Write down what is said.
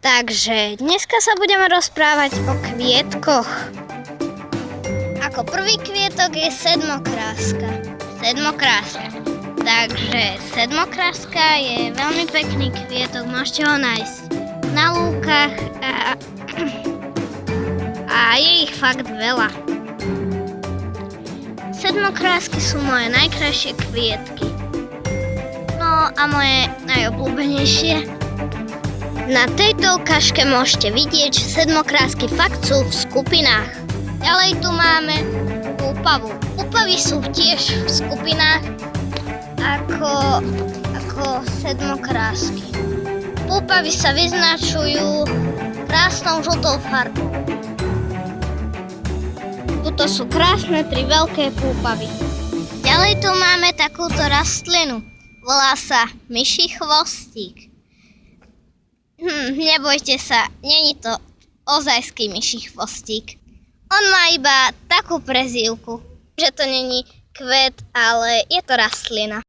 Takže dneska sa budeme rozprávať o kvietkoch. Ako prvý kvietok je sedmokráska. Takže sedmokráska je veľmi pekný kvietok, môžete ho nájsť na lúkach a je ich fakt veľa. Sedmokrásky sú moje najkrajšie kvietky. No a moje najobľúbenejšie. Na tejto ukážke môžete vidieť, že sedmokrásky fakt sú v skupinách. Ďalej tu máme púpavu. Púpavy sú tiež v skupinách ako sedmokrásky. Púpavy sa vyznačujú krásnou žltou farbou. Tuto sú krásne tri veľké púpavy. Ďalej tu máme takúto rastlinu. Volá sa myší chvostík. Nebojte sa, není to ozajský myší chvostík. On má iba takú prezývku, že to není kvet, ale je to rastlina.